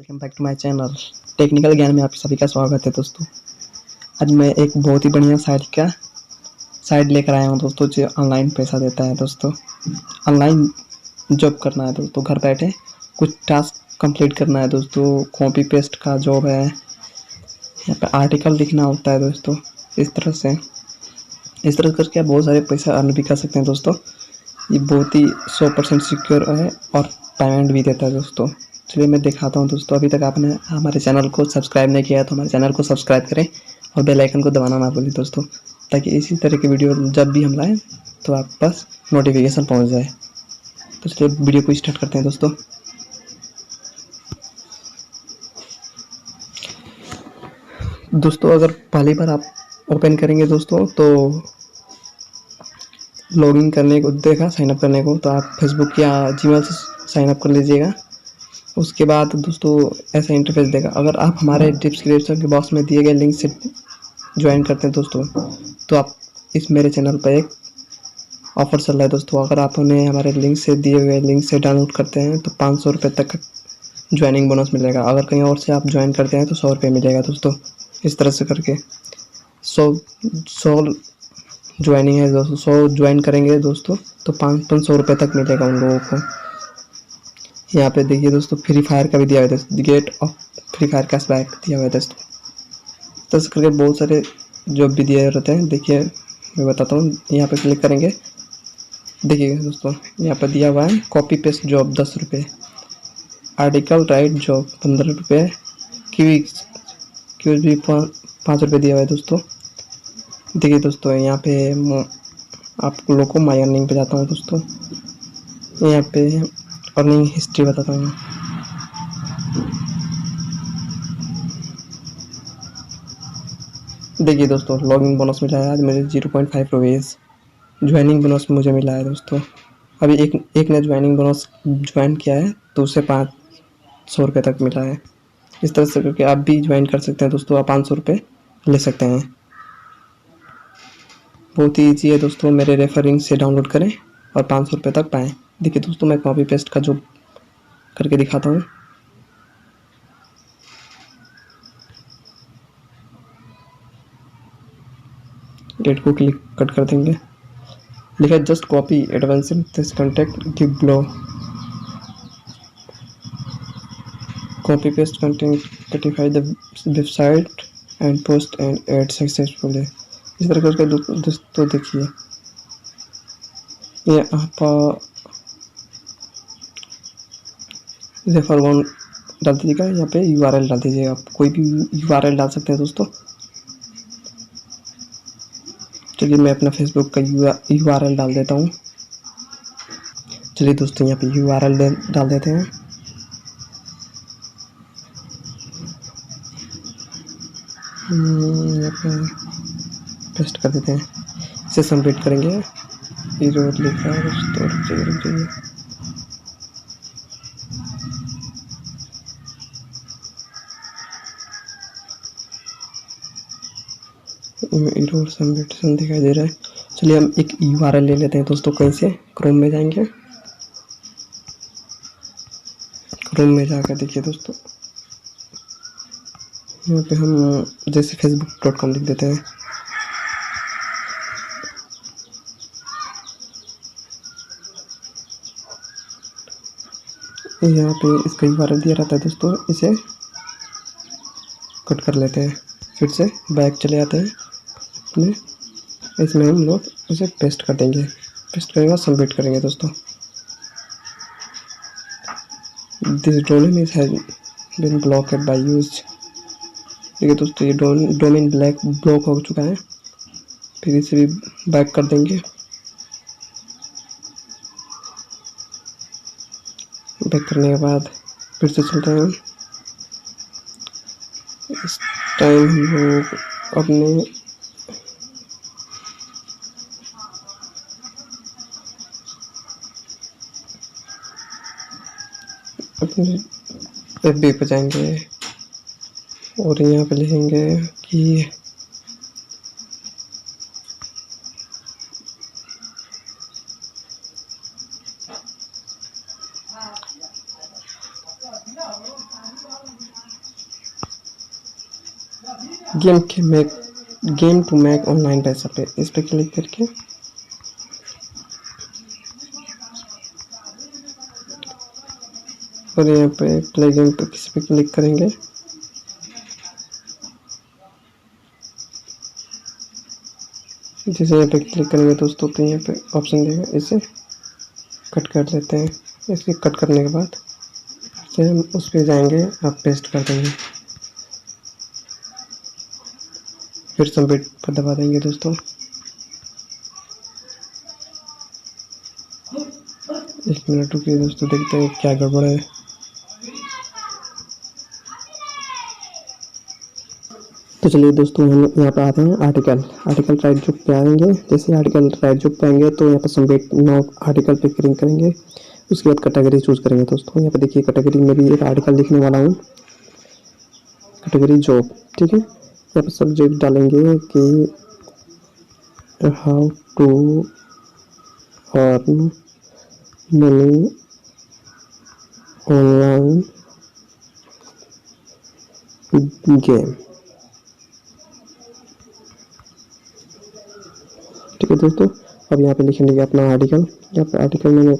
Welcome back to my channel. Technical Gyan में आप सभी का स्वागत है दोस्तों। आज मैं एक बहुत ही बढ़िया साइट लेकर आया हूँ दोस्तों, जो ऑनलाइन पैसा देता है दोस्तों। ऑनलाइन जॉब करना है दोस्तों, घर बैठे कुछ टास्क कंप्लीट करना है दोस्तों। कॉपी पेस्ट का जॉब है, यहाँ पे आर्टिकल लिखना होता है दोस्तों। इस तरह करके आप बहुत सारे पैसा अर्न भी कर सकते हैं दोस्तों। ये बहुत ही 100% सिक्योर है और पेमेंट भी देता है दोस्तों। चलिए मैं दिखाता हूँ दोस्तों। अभी तक आपने हमारे चैनल को सब्सक्राइब नहीं किया है तो हमारे चैनल को सब्सक्राइब करें और बेल आइकन को दबाना ना भूलें दोस्तों, ताकि इसी तरह की वीडियो जब भी हम लाएँ तो आप पास नोटिफिकेशन पहुँच जाए। तो चलिए वीडियो को स्टार्ट करते हैं दोस्तों। अगर पहली बार आप ओपन करेंगे दोस्तों तो लॉगिन करने को देगा, साइनअप करने को, तो आप फेसबुक या जीमेल से साइनअप कर लीजिएगा। उसके बाद दोस्तों ऐसा इंटरफेस देगा। अगर आप हमारे डिस्क्रिप्शन के बॉक्स में दिए गए लिंक से ज्वाइन करते हैं दोस्तों, तो आप इस मेरे चैनल पर एक ऑफर चल रहा है दोस्तों। अगर आप उन्हें हमारे लिंक से दिए हुए लिंक से डाउनलोड करते हैं तो 500 रुपये तक ज्वाइनिंग बोनस मिलेगा। अगर कहीं और से आप ज्वाइन करते हैं तो 100 रुपये मिलेगा दोस्तों। इस तरह से करके 100 ज्वाइनिंग है दोस्तों। 100 ज्वाइन करेंगे दोस्तों तो 500 रुपये तक मिलेगा उन लोगों को। यहाँ पे देखिए दोस्तों, फ्री फायर का भी दिया हुआ है दोस्तों, get of Free Fire cashback दिया हुआ है दोस्तों। तो इस करके बहुत सारे जॉब भी दिए रहते हैं। देखिए मैं बताता हूँ, यहाँ पे क्लिक करेंगे। देखिए दोस्तों यहाँ पर दिया हुआ है कॉपी पेस्ट जॉब 10 रुपये, आर्टिकल राइट जॉब 15 रुपये, क्यूज भी 5 रुपये दिया हुआ है दोस्तों। देखिए दोस्तों यहाँ पे आप लोगों को माई अर्निंग पे जाता हूँ दोस्तों। यहाँ पे अर्निंग हिस्ट्री बताता हूँ। देखिए दोस्तों लॉगिन बोनस मिला है आज मुझे 0.5 रुपीज़। ज्वाइनिंग बोनस मुझे मिला है दोस्तों। अभी एक ने ज्वाइनिंग बोनस ज्वाइन किया है तो उसे 500 रुपये तक मिला है। इस तरह से करके आप भी ज्वाइन कर सकते हैं दोस्तों। आप 500 रुपये ले सकते हैं। बहुत ही ईजी है दोस्तों। मेरे रेफरिंग से डाउनलोड करें और 500 रुपये तक पाएँ। देखिए दोस्तों मैं कॉपी पेस्ट का जो करके दिखाता हूँ। डेट को क्लिक कट कर देंगे। लिखा just copy advancing this contact give below, copy paste content certify the website and post and add successfully. इस तरह करके दोस्तों देखिए ये आप रेफर वन डाल दीजिएगा। यहाँ पे यूआरएल डाल दीजिएगा। आप कोई भी यूआरएल डाल सकते हैं दोस्तों। चलिए मैं अपना फेसबुक का यूआरएल डाल देता हूँ। चलिए दोस्तों यहाँ पे यूआरएल डाल देते हैं। यहाँ पे पेस्ट कर देते हैं। इसे सबमिट करेंगे। ये जो लिखा है दोस्तों, रुक जाइए। एरर सबमिशन दिखाई दे रहा है। चलिए हम एक यूआरएल ले लेते हैं दोस्तों। कहीं से क्रोम में जाएंगे। क्रोम में जाकर देखिए दोस्तों, यहाँ पे हम जैसे facebook.com लिख देते हैं। यहाँ पे इसका यूआरएल दिया रहता है दोस्तों। इसे कट कर लेते हैं। फिर से बैक चले आते हैं अपने। इसमें हम लोग इसे पेस्ट कर देंगे। पेस्ट करने के बाद सबमिट करेंगे दोस्तों। This domain is has been blocked by use. देखिए दोस्तों ये डोमेन ब्लॉक हो चुका है। फिर इसे भी बैक कर देंगे। बैक करने के बाद फिर से चलते हैं। इस टाइम हम लोग अपने एफबी पे जाएंगे और यहाँ पे लिखेंगे कि गेम टू मेक ऑनलाइन पैसा पे, इस पर क्लिक करके और यहाँ पे प्ले गेम पे किसी पे क्लिक करेंगे। जैसे यहाँ पे क्लिक करेंगे दोस्तों तो यहाँ पे ऑप्शन देगा, इसे कट कर लेते हैं। इसे कट करने के बाद फिर हम उस पर जाएंगे, आप पेस्ट कर देंगे, फिर सबमिट पर दबा देंगे दोस्तों। एक मिनट रुकिए दोस्तों, देखते हैं क्या गड़बड़ है। तो चलिए दोस्तों, हम यहाँ पे आते हैं आर्टिकल राइट जुक पे आएंगे। जैसे आर्टिकल राइट जुक पे आएंगे तो यहाँ पे सबमिट नाउ आर्टिकल पे क्लिक करेंगे। उसके बाद कैटेगरी चूज करेंगे दोस्तों। यहाँ पे देखिए कैटेगरी में भी एक आर्टिकल लिखने वाला हूँ, कैटेगरी जॉब, ठीक है। यहाँ पे सब्जेक्ट डालेंगे कि how to earn money online game, ठीक है दोस्तों। अब यहाँ पे लिखेंगे अपना आर्टिकल। यहाँ पे आर्टिकल मैंने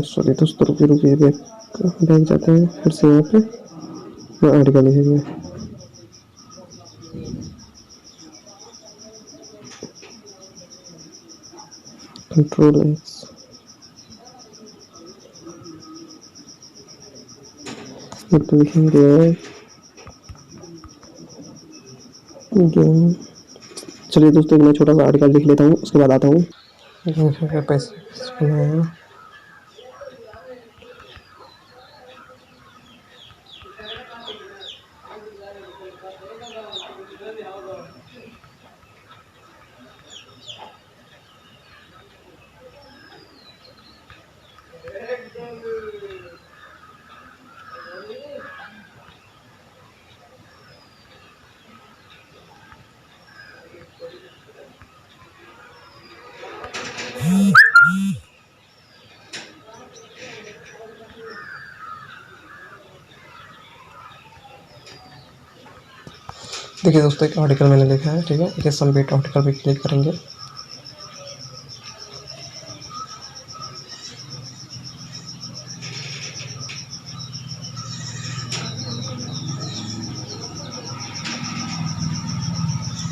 सॉरी दोस्तों, रुकिए बैक जाते हैं फिर से। यहाँ पे आर्टिकल लिखेंगे Control+X, लिखेंगे गेम। चलिए दोस्तों, मैं छोटा सा आर्टिकल लिख लेता हूँ, उसके बाद आता हूँ। पैसे देखिए दोस्तों, एक आर्टिकल मैंने लिखा है, ठीक है। ये सबमिट आर्टिकल पे क्लिक करेंगे।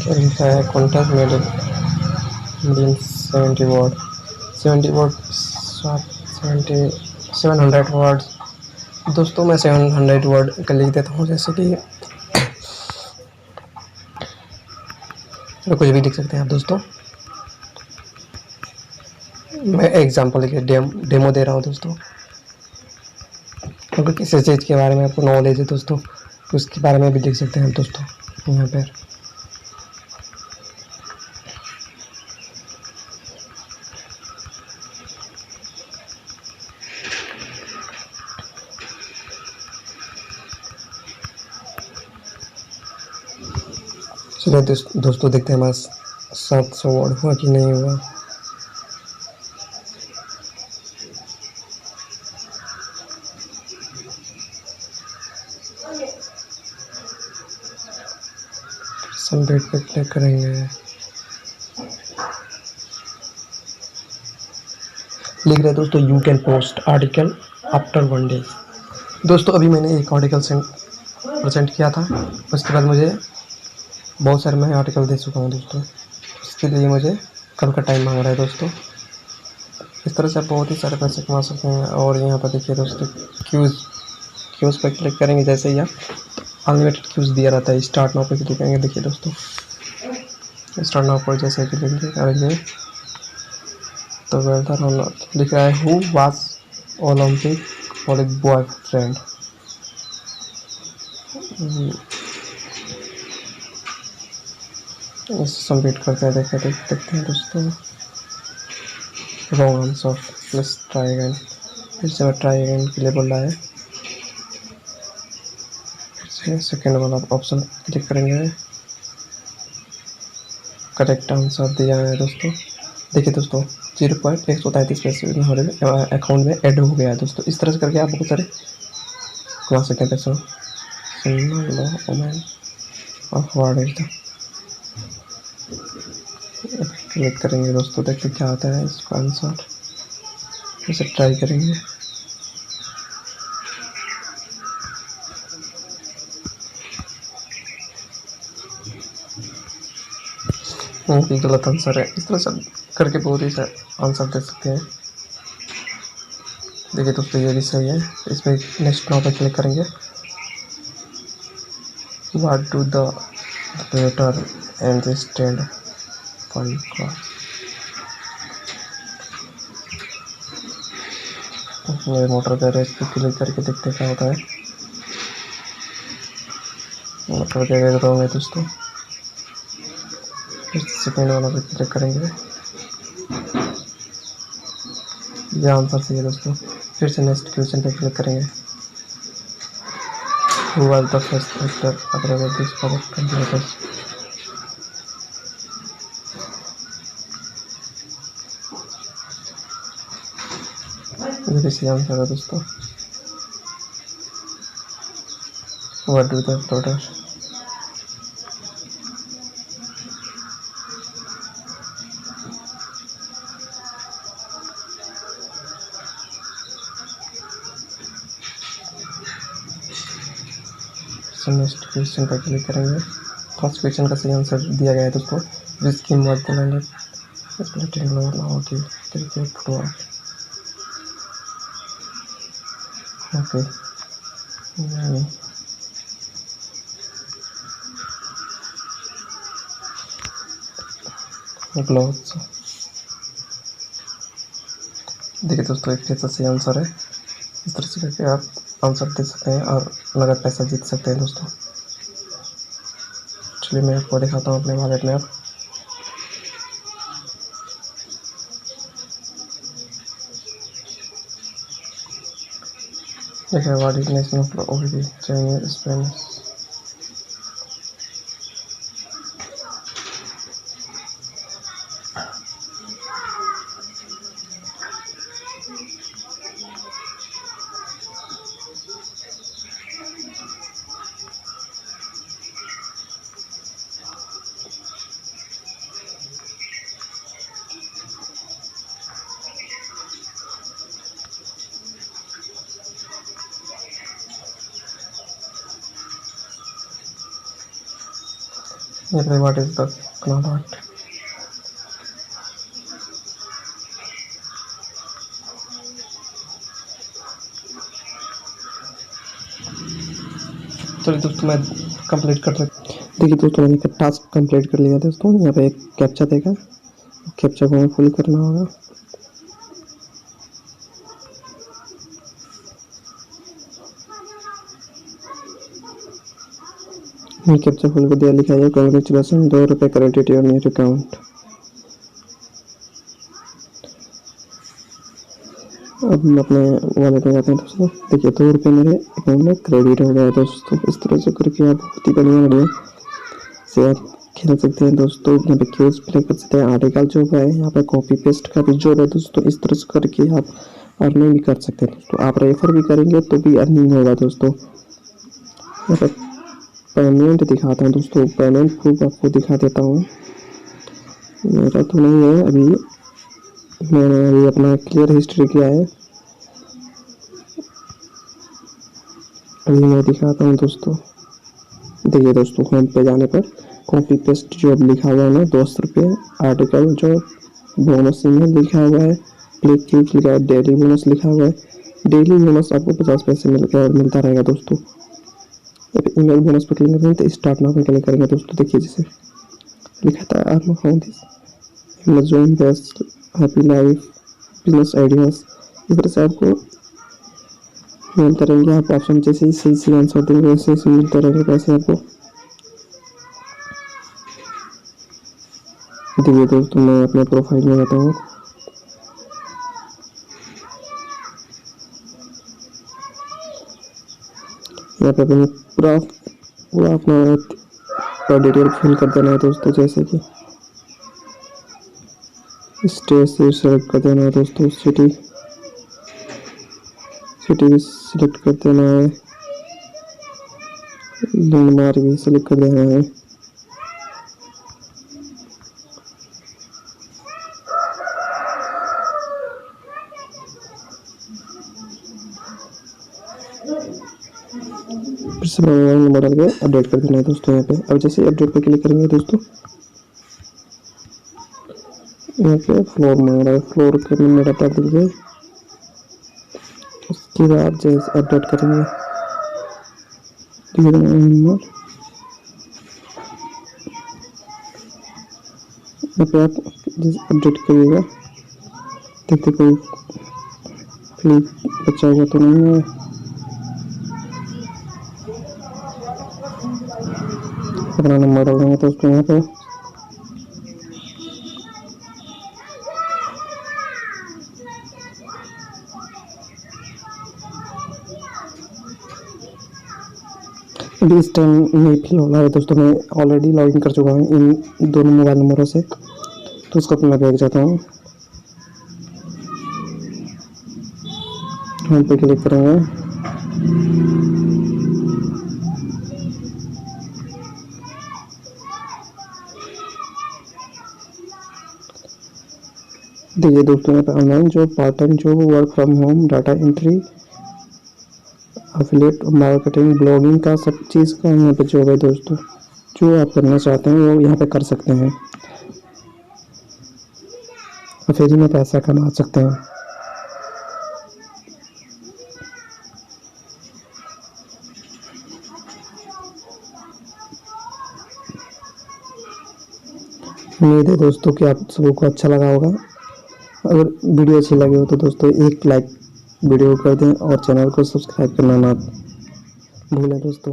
क्या लिखा है, contact made 70 word 70 word 700 word. दोस्तों मैं 700 वर्ड का लिख देता हूँ, जैसे कि कुछ भी लिख सकते हैं आप दोस्तों। मैं एग्जांपल लिख डेमो दे रहा हूँ दोस्तों। अगर किसी चीज़ के बारे में आपको नॉलेज है दोस्तों, उसके बारे में भी लिख सकते हैं दोस्तों यहाँ पर। चलिए दोस्तों, देखते हैं हमारा 700 वर्ड हुआ कि नहीं हुआ। सबमिट पे क्लिक करेंगे। लिख रहे दोस्तों, you can post article after 1 day. दोस्तों अभी मैंने एक आर्टिकल प्रेजेंट किया था, उसके बाद मुझे बहुत सारे मैं आर्टिकल दे चुका हूँ दोस्तों। इसके लिए मुझे कल का टाइम मांग रहा है दोस्तों। इस तरह से आप बहुत ही सारे पैसे कमा सकते हैं। और यहाँ पर देखिए दोस्तों, क्यूज़ पर क्लिक करेंगे जैसे ही, आप अनलिमिटेड क्यूज़ दिया रहता है। स्टार्ट नाउ पर क्लिक करेंगे। देखिए दोस्तों, स्टार्ट नाउ पर जैसे क्लिक करेंगे तो वेदर लिख रहा है, who was Olympic boyfriend. Submit करते हैं। देखते हैं दोस्तों, wrong answer, please try again. फिर से ट्राई अगेन के लिए बोल रहा है। फिर से सेकेंड वाला ऑप्शन क्लिक करेंगे। करेक्ट आंसर दिया है दोस्तों। देखिए दोस्तों, 0.133 पैसे हमारे अकाउंट में ऐड हो गया है दोस्तों। इस तरह से करके आप बहुत सारे वहाँ से कहते हैं लो omen of word is the, click करेंगे दोस्तों, देखते क्या आता है इसका आंसर, इसे ट्राई करेंगे। गलत आंसर है। इस तरह से करके बहुत ही आंसर दे सकते हैं। देखिए दोस्तों ये भी सही है। इस पर नेक्स्ट नाव पर क्लिक करेंगे। What do the waiter and the stand for car, ये मोटर गैरेज पे क्लिक करके देखते क्या होता है। मोटर गैरेज रॉन्ग है दोस्तों। फिर सेकेंड वाला पे क्लिक करेंगे, ये आंसर सही है दोस्तों। फिर से नेक्स्ट क्वेश्चन पे क्लिक करेंगे। Who was the first actor available this product computers? ये भी सही आंसर है दोस्तों। What do the product? Next question पर क्लिक करेंगे। फर्स्ट क्वेश्चन का सही आंसर दिया गया है दोस्तों। Which game was the land splitting low hockey cricket football. Okay gloves. देखिए दोस्तों एक कैसा सही आंसर है। इस तरह से करके आप आंसर दे सकते हैं और नगद पैसा जीत सकते हैं दोस्तों। चलिए मैं आपको दिखाता हूँ अपने वॉलेट में। आप देखिए what is national OBD Chinese Spanish. What is the कनाडाट। चलिए दोस्तों मैं कंप्लीट कर सकता। देखिए दोस्तों मैंने टास्क कंप्लीट कर लिया दोस्तों। यहाँ पे एक कैप्चा देगा, कैप्चा को हमें फुल करना होगा। कैप्चा फुल को दिया, लिखा है कांग्रेचुलेसन 2 रुपये क्रेडिट योर न्यू अकाउंट। अब हम अपने वॉलेट में जाते हैं दोस्तों। देखिए 2 रुपये मेरे अकाउंट में क्रेडिट हो गया है दोस्तों। इस तरह से करके आप बहुत ही बढ़िया से आप खेल सकते हैं दोस्तों। यहाँ पे क्यूज प्ले कर सकते हैं, आर्टिकल जॉब है, यहाँ पे कॉपी पेस्ट का भी जॉब है दोस्तों। इस तरह से करके आप अर्निंग भी कर सकते हैं दोस्तों। आप रेफर भी करेंगे तो भी अर्निंग होगा दोस्तों। यहाँ पे पेमेंट दिखाता हूँ दोस्तों, पेमेंट प्रूफ आपको दिखा देता हूँ। मेरा तो नहीं है अभी, मैंने अभी अपना क्लियर हिस्ट्री किया है। अभी मैं दिखाता हूँ दोस्तों। देखिए दोस्तों होम पे जाने पर कॉपी पेस्ट जॉब लिखा हुआ है ना 10 रुपये, आर्टिकल जॉब बोनस ईमेल लिखा हुआ है, क्लिक क्यूज लिखा है, डेली बोनस लिखा हुआ है। डेली बोनस आपको 50 पैसे मिलता रहेगा दोस्तों। ईमेल बोनस पर क्लिक करेंगे तो स्टार्ट नाउ पे क्लिक करेंगे दोस्तों। देखिए जैसे लिखा था earn found this Amazon best happy life business ideas. इस तरह से आपको मिलते रहेंगे। आप ऑप्शन जैसे ही सही सही आंसर देंगे वैसे ही मिलते रहेंगे पैसे आपको। देखिए दोस्तों मैं अपने प्रोफाइल में जाता हूँ। यहाँ पे अपनी पूरा अपना डिटेल फिल कर देना है दोस्तों। जैसे कि स्टेट से सेलेक्ट कर देना है दोस्तों, सिटी भी सिलेक्ट कर देना है। लिंक मार के सेलेक्ट कर देना है। फिर से मोबाइल नंबर डाल के अपडेट कर देना है दोस्तों यहाँ पे। अब जैसे अपडेट पे क्लिक करेंगे दोस्तों, यहाँ पे फ्लोर मांग रहा है, फ्लोर का नंबर बता दीजिए। उसके बाद जैसे अपडेट करेंगे नंबर, यहाँ पे आप जैसे अपडेट करिएगा, देखते कोई फ्लिप बचा हुआ तो नहीं है। अपना नंबर डालेंगे दोस्तों यहाँ पे। अभी इस टाइम नहीं फिल हो रहा है दोस्तों, मैं ऑलरेडी लॉगिन कर चुका हूँ इन दोनों मोबाइल नंबरों से, तो उसको अपना देख जाता हूँ। होम पे क्लिक करेंगे, देखिए दोस्तों यहाँ पे online job, part time job, work from home, data entry, affiliate marketing, blogging का सब चीज़ का यहाँ पे जॉब है दोस्तों। जो आप करना चाहते हैं वो यहाँ पे कर सकते हैं और फ्री में पैसा कमा सकते हैं। उम्मीद है दोस्तों कि आप सबको अच्छा लगा होगा। अगर वीडियो अच्छी लगी हो तो दोस्तों एक लाइक वीडियो कर दें और चैनल को सब्सक्राइब करना ना भूलें दोस्तों।